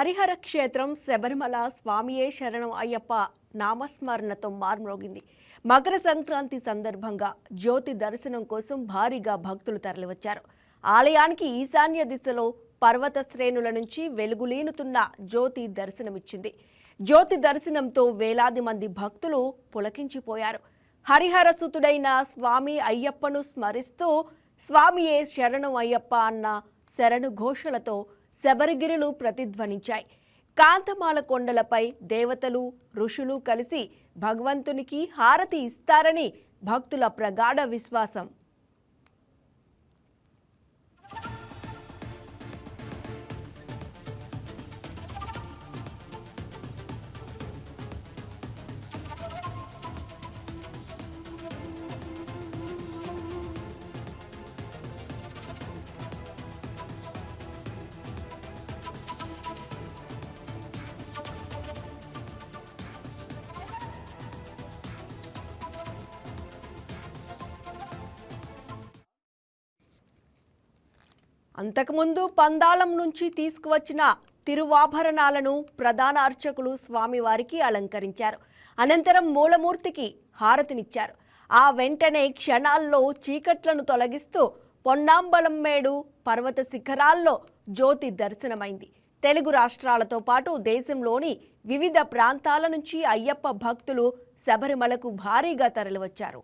హరిహర క్షేత్రం శబరిమల స్వామియే శరణం అయ్యప్ప నామస్మరణతో మార్మోగింది. మకర సంక్రాంతి సందర్భంగా జ్యోతి దర్శనం కోసం భారీగా భక్తులు తరలివచ్చారు. ఆలయానికి ఈశాన్య దిశలో పర్వత శ్రేణుల నుంచి వెలుగులీనుతున్న జ్యోతి దర్శనమిచ్చింది. జ్యోతి దర్శనంతో వేలాది మంది భక్తులు పులకించిపోయారు. హరిహర సుతుడైన స్వామి అయ్యప్పను స్మరిస్తూ స్వామియే శరణం అయ్యప్ప అన్న శరణు ఘోషలతో శబరిగిరులు ప్రతిధ్వనించాయి. కాంతమాల కొండలపై దేవతలు ఋషులు కలిసి భగవంతునికి హారతి ఇస్తారని భక్తుల ప్రగాఢ విశ్వాసం. అంతకుముందు పందాలం నుంచి తీసుకువచ్చిన తిరువాభరణాలను ప్రధాన అర్చకులు స్వామివారికి అలంకరించారు. అనంతరం మూలమూర్తికి హారతినిచ్చారు. ఆ వెంటనే క్షణాల్లో చీకట్లను తొలగిస్తూ పొన్నాంబలంమేడు పర్వత శిఖరాల్లో జ్యోతి దర్శనమైంది. తెలుగు రాష్ట్రాలతో పాటు దేశంలోని వివిధ ప్రాంతాల నుంచి అయ్యప్ప భక్తులు శబరిమలకు భారీగా తరలివచ్చారు.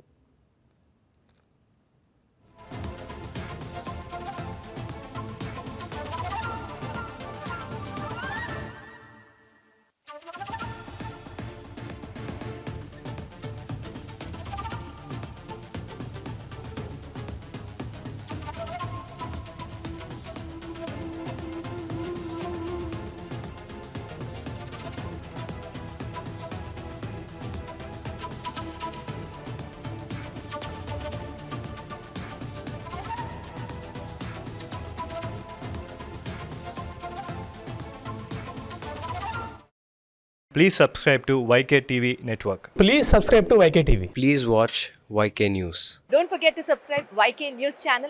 Please subscribe to YK TV Network. Please subscribe to YK TV. Please watch YK News. Don't forget to subscribe YK News channel